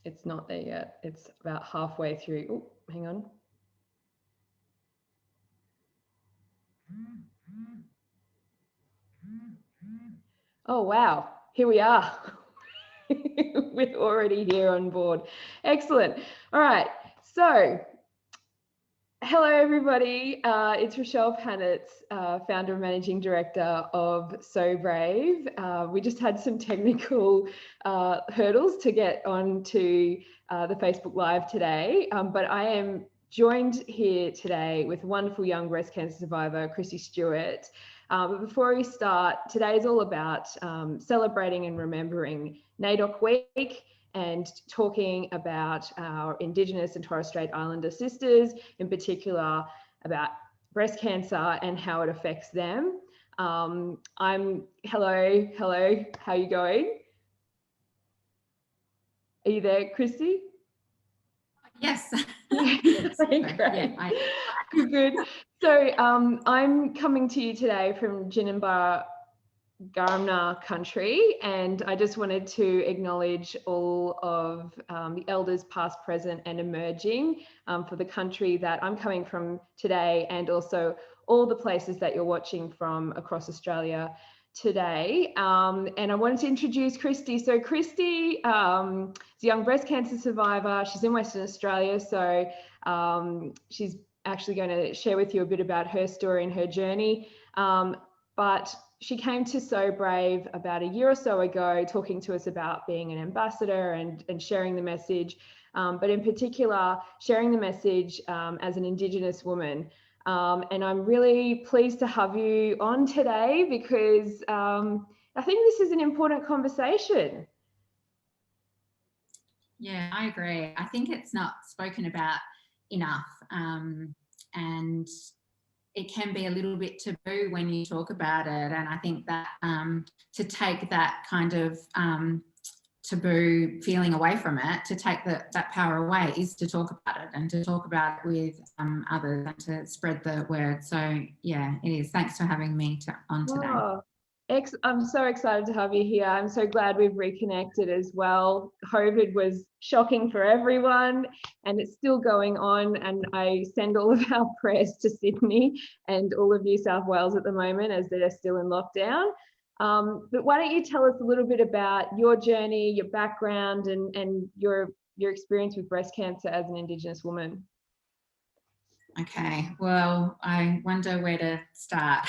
It's not there yet. It's about halfway through. Oh, hang on. Oh, wow. Here we are. We're already here on board. Excellent. All right. So, hello, everybody. It's Rochelle Panitz, founder and managing director of So Brave. We just had some technical hurdles to get onto the Facebook Live today, but I am joined here today with wonderful young breast cancer survivor, Kristy Stewart. But before we start, today is all about celebrating and remembering NAIDOC Week and talking about our Indigenous and Torres Strait Islander sisters, in particular about breast cancer and how it affects them. Hello, how are you going? Are you there, Kristy? Yes. Great. Yeah, Good. So I'm coming to you today from Jinimba Garmna country, and I just wanted to acknowledge all of the elders past, present and emerging for the country that I'm coming from today, and also all the places that you're watching from across Australia today. And I wanted to introduce Kristy. So Kristy is a young breast cancer survivor. She's in Western Australia, so she's actually going to share with you a bit about her story and her journey. But she came to So Brave about a year or so ago, talking to us about being an ambassador and sharing the message, but in particular, sharing the message as an Indigenous woman. And I'm really pleased to have you on today because I think this is an important conversation. Yeah, I agree. I think it's not spoken about enough, and it can be a little bit taboo when you talk about it. And I think that to take that kind of taboo feeling away from it, to take that power away, is to talk about it and to talk about it with others and to spread the word. So yeah, it is. Thanks for having me on today. Oh, I'm so excited to have you here. I'm so glad we've reconnected as well. COVID was shocking for everyone and it's still going on. And I send all of our prayers to Sydney and all of New South Wales at the moment as they're still in lockdown. But why don't you tell us a little bit about your journey, your background and your experience with breast cancer as an Indigenous woman? Okay, well, I wonder where to start.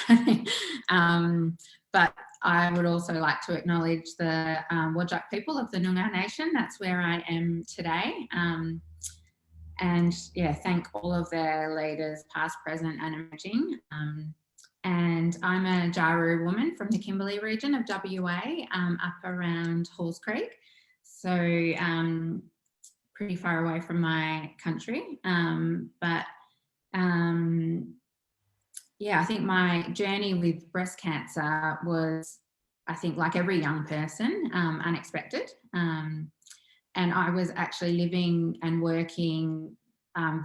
But I would also like to acknowledge the Whadjuk people of the Noongar Nation. That's where I am today. And yeah, thank all of their leaders, past, present and emerging. And I'm a Jaru woman from the Kimberley region of WA, up around Halls Creek. So pretty far away from my country. Yeah, I think my journey with breast cancer was, I think like every young person, unexpected. And I was actually living and working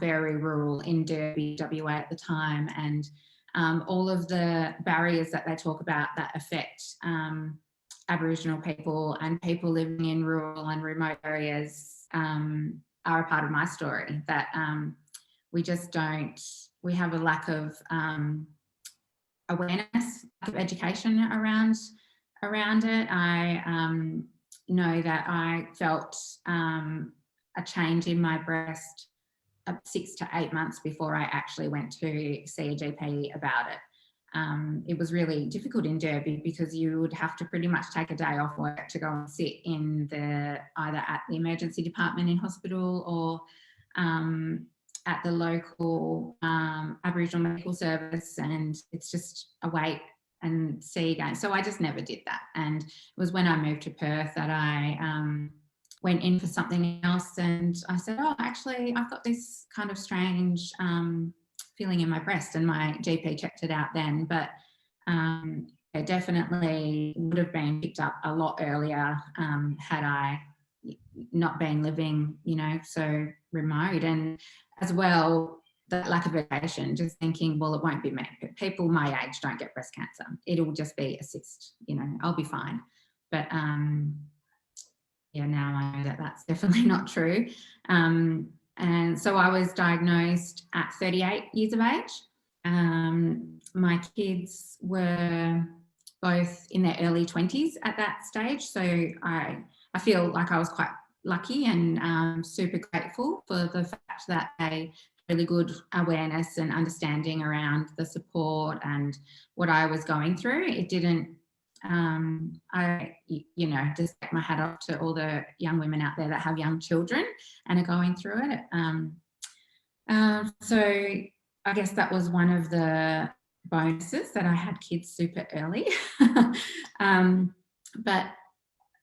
very rural in Derby, WA at the time. And all of the barriers that they talk about that affect Aboriginal people and people living in rural and remote areas are a part of my story, that we just don't, we have a lack of awareness, lack of education around it. I know that I felt a change in my breast 6 to 8 months before I actually went to see a GP about it. It was really difficult in Derby because you would have to pretty much take a day off work to go and sit in either at the emergency department in hospital or at the local Aboriginal medical service, and it's just a wait and see again. So I just never did that. And it was when I moved to Perth that I went in for something else, and I said, oh, actually, I've got this kind of strange feeling in my breast, and my GP checked it out then. But it definitely would have been picked up a lot earlier had I not been living, so remote. And as well, that lack of education, just thinking, well, it won't be me. People my age don't get breast cancer. It'll just be a cyst, you know, I'll be fine. But yeah, now I know that that's definitely not true. And so I was diagnosed at 38 years of age. My kids were both in their early 20s at that stage. So I feel like I was quite lucky and super grateful for the fact that they had really good awareness and understanding around the support and what I was going through. It didn't, you know, just take my hat off to all the young women out there that have young children and are going through it. So I guess that was one of the bonuses, that I had kids super early. But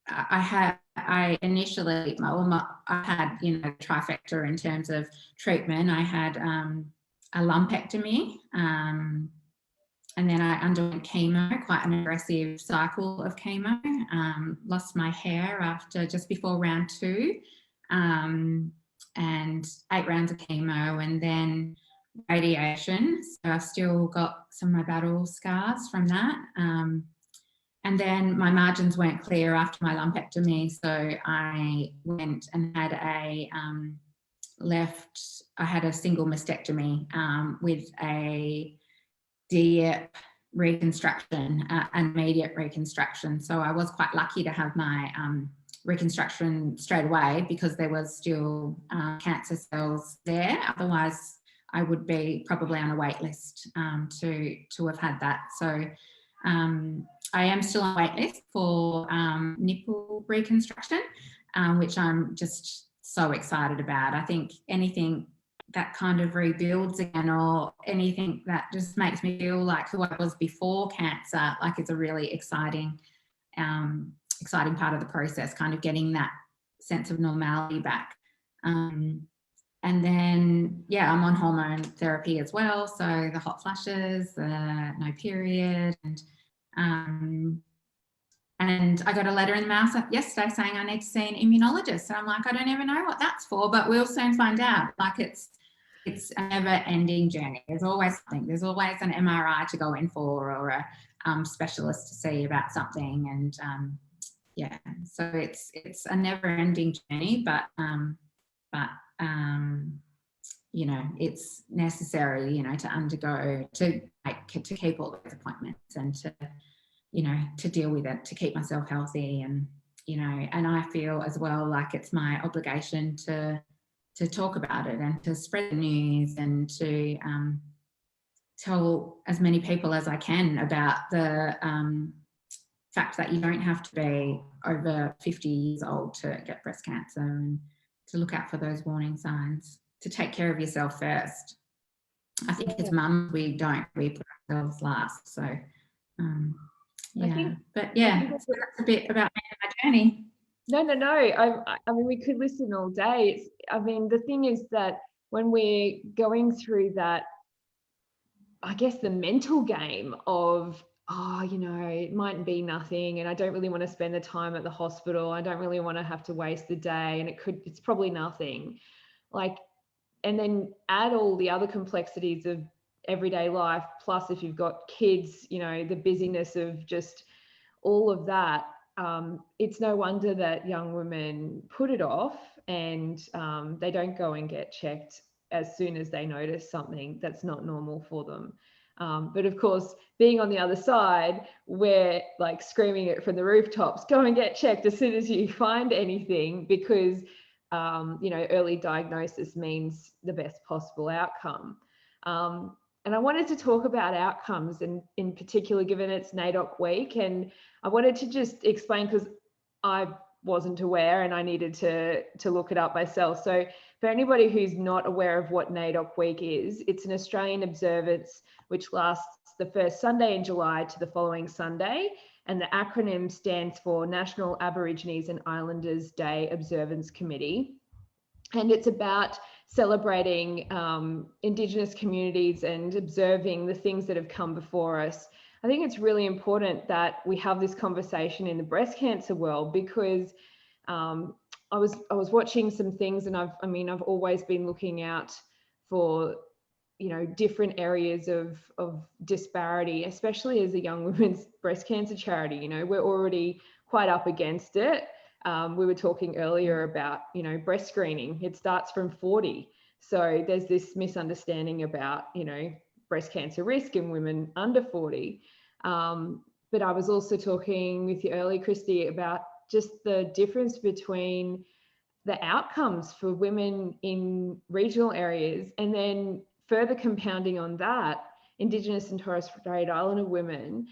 I initially, I had, you know, trifecta in terms of treatment. I had a lumpectomy, and then I underwent chemo, quite an aggressive cycle of chemo. Lost my hair after just before round 2, and 8 rounds of chemo, and then radiation. So I've still got some of my battle scars from that. And then my margins weren't clear after my lumpectomy, so I went and had a I had a single mastectomy with a deep reconstruction, an immediate reconstruction. So I was quite lucky to have my reconstruction straight away, because there was still cancer cells there. Otherwise, I would be probably on a wait list to have had that. So I am still on a wait list for nipple reconstruction, which I'm just so excited about. I think anything that kind of rebuilds again, or anything that just makes me feel like who I was before cancer, like, it's a really exciting part of the process, kind of getting that sense of normality back. And then, yeah, I'm on hormone therapy as well. So the hot flushes, the no period, and I got a letter in the mail yesterday saying I need to see an immunologist. So I'm like, I don't even know what that's for, but we'll soon find out. Like, it's a never-ending journey. There's always something. There's always an MRI to go in for, or a specialist to see about something. And yeah, so it's a never-ending journey, but you know, it's necessary, you know, to undergo, to keep all those appointments, and to, you know, to deal with it, to keep myself healthy. And, you know, and I feel as well like it's my obligation to talk about it, and to spread the news, and to tell as many people as I can about the fact that you don't have to be over 50 years old to get breast cancer, and to look out for those warning signs, to take care of yourself first. I think as mums, we put ourselves last. So yeah, but yeah, so that's a bit about my journey. No. I mean, we could listen all day. I mean, the thing is that when we're going through that, I guess, the mental game of, oh, you know, it might be nothing, and I don't really want to spend the time at the hospital. I don't really want to have to waste the day, and it's probably nothing. Like, and then add all the other complexities of everyday life, plus if you've got kids, you know, the busyness of just all of that. It's no wonder that young women put it off, and they don't go and get checked as soon as they notice something that's not normal for them. But of course, being on the other side, we're like screaming it from the rooftops, go and get checked as soon as you find anything, because you know, early diagnosis means the best possible outcome. And I wanted to talk about outcomes, and in particular, given it's NAIDOC week, and I wanted to just explain, because I wasn't aware and I needed to look it up myself. So for anybody who's not aware of what NAIDOC week is, it's an Australian observance which lasts the first Sunday in July to the following Sunday. And the acronym stands for National Aborigines and Islanders Day Observance Committee. And it's about celebrating Indigenous communities and observing the things that have come before us. I think it's really important that we have this conversation in the breast cancer world, because I was watching some things, and I've always been looking out for you know, different areas of disparity, especially as a young women's breast cancer charity. You know, we're already quite up against it. We were talking earlier about, you know, breast screening. It starts from 40. So there's this misunderstanding about, you know, breast cancer risk in women under 40. But I was also talking with you earlier, Kristy, about just the difference between the outcomes for women in regional areas, and then further compounding on that, Indigenous and Torres Strait Islander women.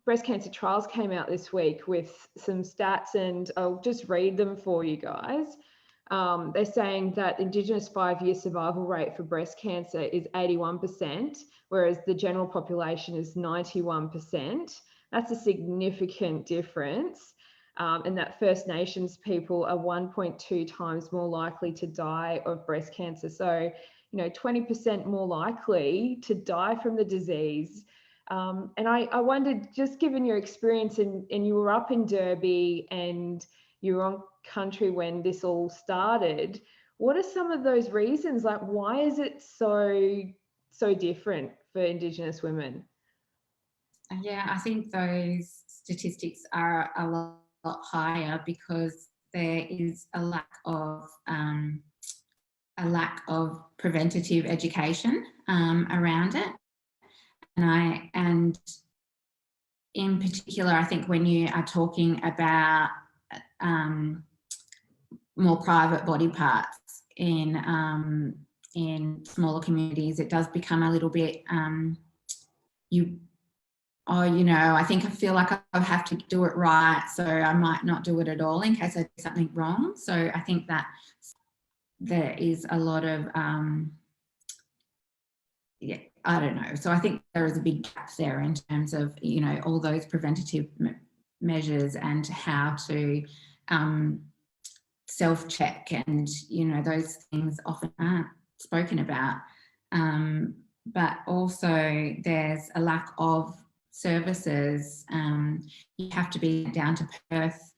Breast cancer trials came out this week with some stats, and I'll just read them for you guys. They're saying that Indigenous 5-year survival rate for breast cancer is 81%, whereas the general population is 91%. That's a significant difference. And that First Nations people are 1.2 times more likely to die of breast cancer. So, you know, 20% more likely to die from the disease. And I wondered, just given your experience, and you were up in Derby and you were on country when this all started, what are some of those reasons? Like, why is it so different for Indigenous women? Yeah, I think those statistics are a lot higher because there is a lack of preventative education around it, and in particular, I think when you are talking about more private body parts in smaller communities, it does become a little bit I think I feel like I have to do it right, so I might not do it at all in case I do something wrong. So I think that there is a lot of I don't know. So I think there is a big gap there in terms of, you know, all those preventative measures and how to self-check, and, you know, those things often aren't spoken about. But also there's a lack of services. You have to be down to Perth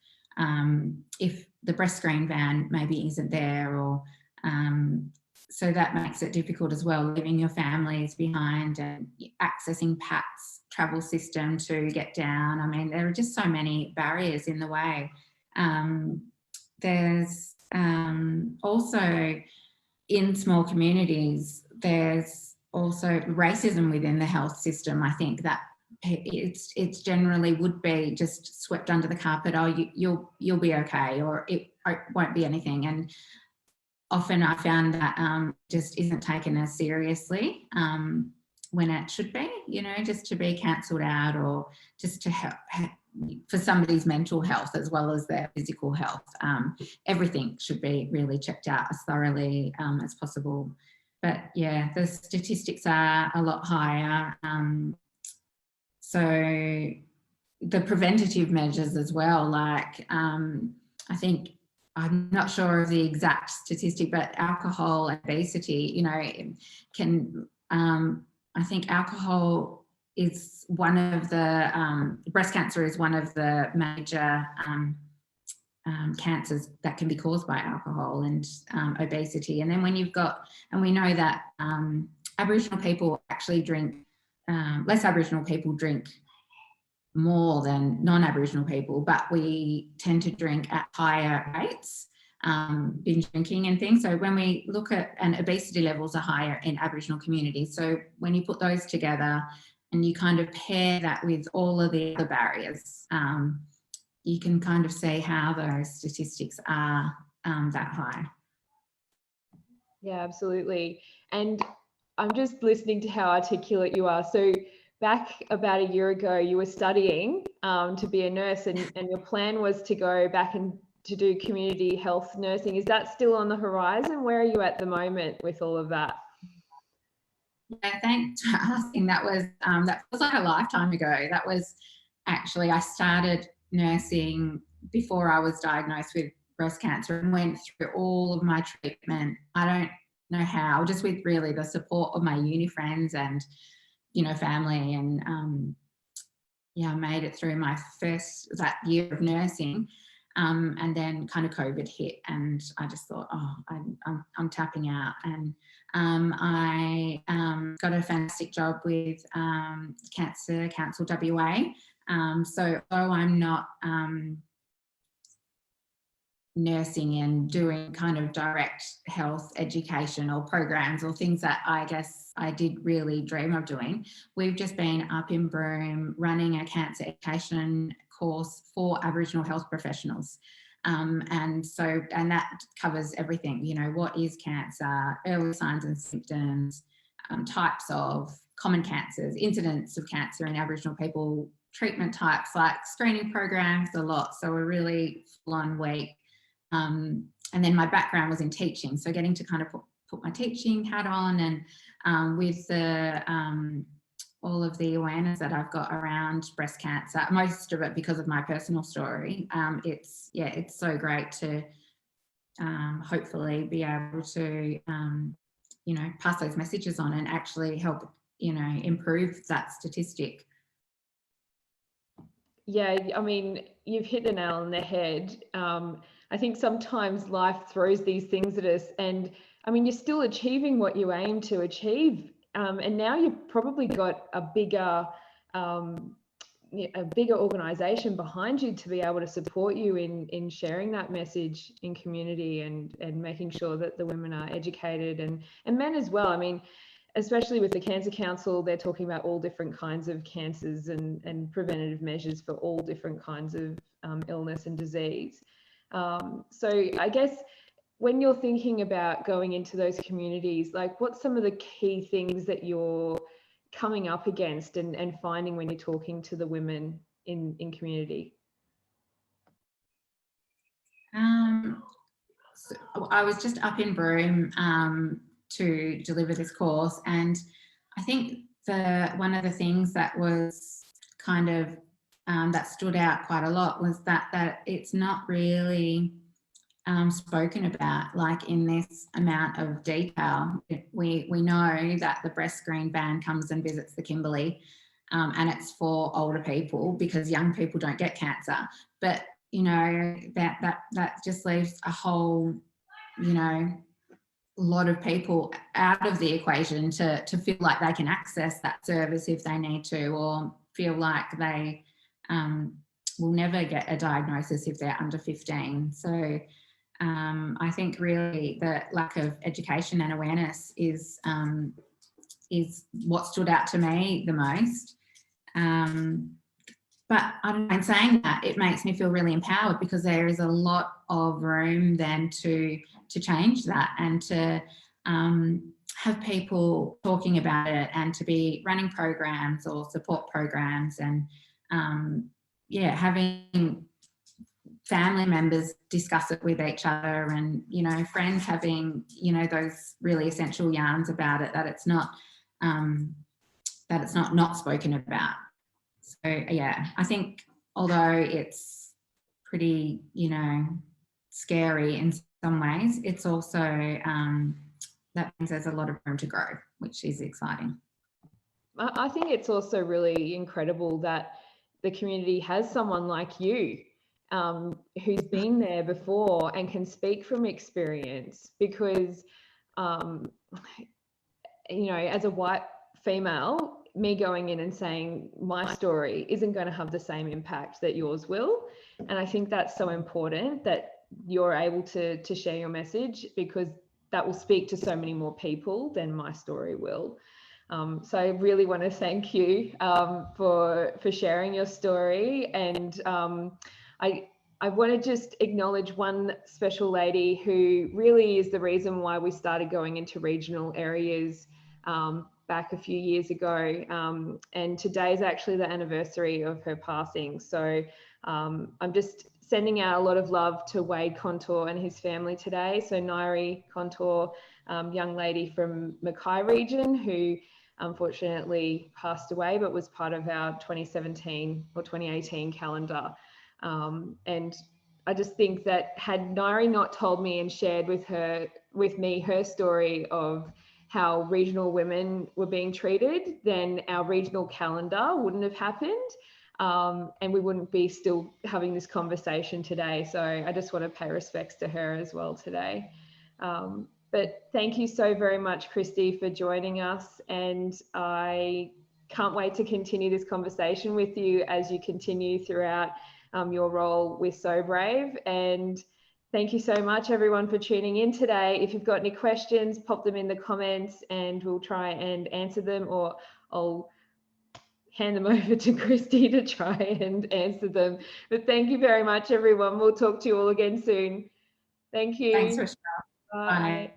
if the breast screen van maybe isn't there, or so that makes it difficult as well, leaving your families behind and accessing PATS travel system to get down. I mean, there are just so many barriers in the way. There's also, in small communities, there's also racism within the health system. I think that it's generally would be just swept under the carpet. Oh, you'll be okay, or it won't be anything. And often I found that just isn't taken as seriously when it should be, you know, just to be cancelled out, or just to help for somebody's mental health as well as their physical health. Everything should be really checked out as thoroughly as possible. But yeah, the statistics are a lot higher. So the preventative measures as well, like I think, I'm not sure of the exact statistic, but alcohol and obesity, you know, can, I think alcohol is one of the, breast cancer is one of the major cancers that can be caused by alcohol, and obesity. And then when you've got, and we know that Aboriginal people actually drink, less Aboriginal people drink more than non-Aboriginal people, but we tend to drink at higher rates, binge drinking and things. So when we look at, and obesity levels are higher in Aboriginal communities. So when you put those together and you kind of pair that with all of the other barriers, you can kind of see how those statistics are that high. Yeah, absolutely. And I'm just listening to how articulate you are. So back about a year ago, you were studying to be a nurse, and your plan was to go back and to do community health nursing. Is that still on the horizon? Where are you at the moment with all of that? Yeah, thanks for asking. That was like a lifetime ago. That was actually, I started nursing before I was diagnosed with breast cancer and went through all of my treatment. I don't know how, just with really the support of my uni friends and, you know, family, and yeah, I made it through my that year of nursing. And then kind of COVID hit, and I just thought, oh, I'm tapping out. And I got a fantastic job with Cancer Council WA. So although I'm not nursing and doing kind of direct health education or programs or things that I guess I did really dream of doing, we've just been up in Broome running a cancer education course for Aboriginal health professionals. And that covers everything, you know, what is cancer, early signs and symptoms, types of common cancers, incidents of cancer in Aboriginal people, treatment types, like screening programs, a lot. So a really full-on week. And then my background was in teaching, so getting to kind of put my teaching hat on, and with the all of the awareness that I've got around breast cancer, most of it because of my personal story, it's so great to hopefully be able to you know, pass those messages on and actually help, you know, improve that statistic. Yeah, I mean, you've hit the nail on the head. I think sometimes life throws these things at us, and I mean, you're still achieving what you aim to achieve, and now you've probably got a bigger organisation behind you to be able to support you in sharing that message in community, and making sure that the women are educated, and men as well. I mean, especially with the Cancer Council, they're talking about all different kinds of cancers and preventative measures for all different kinds of illness and disease. So I guess when you're thinking about going into those communities, like, what's some of the key things that you're coming up against and finding when you're talking to the women in community? So I was just up in Broome to deliver this course, and I think one of the things that was kind of that stood out quite a lot was that it's not really spoken about, like, in this amount of detail. We know that the breast screen van comes and visits the Kimberley, and it's for older people because young people don't get cancer, but you know, that just leaves a whole, you know, lot of people out of the equation to feel like they can access that service if they need to, or feel like they will never get a diagnosis if they're under 15. So I think really the lack of education and awareness is what stood out to me the most. But in saying that, it makes me feel really empowered, because there is a lot of room then to change that, and to have people talking about it, and to be running programs or support programs, and having family members discuss it with each other, and, you know, friends having, you know, those really essential yarns about it, that it's not not spoken about. So yeah, I think although it's pretty, you know, scary in some ways, it's also that means there's a lot of room to grow, which is exciting. I think it's also really incredible that the community has someone like you who's been there before and can speak from experience, because you know, as a white female, me going in and saying my story isn't going to have the same impact that yours will. And I think that's so important that you're able to share your message, because that will speak to so many more people than my story will. So I really want to thank you for sharing your story. And I want to just acknowledge one special lady who really is the reason why we started going into regional areas back a few years ago, and today is actually the anniversary of her passing. So I'm just sending out a lot of love to Wade Contour and his family today. So Nairi Contour, young lady from Mackay region, who unfortunately passed away, but was part of our 2017 or 2018 calendar. And I just think that had Nairi not told me and shared with me her story of how regional women were being treated, then our regional calendar wouldn't have happened. and we wouldn't be still having this conversation today. So I just want to pay respects to her as well today. But thank you so very much, Kristy, for joining us, and I can't wait to continue this conversation with you as you continue throughout your role with So Brave. And thank you so much, everyone, for tuning in today. If you've got any questions, pop them in the comments and we'll try and answer them, or I'll hand them over to Kristy to try and answer them. But thank you very much, everyone. We'll talk to you all again soon. Thank you. Thanks, Rochelle. Bye. Bye.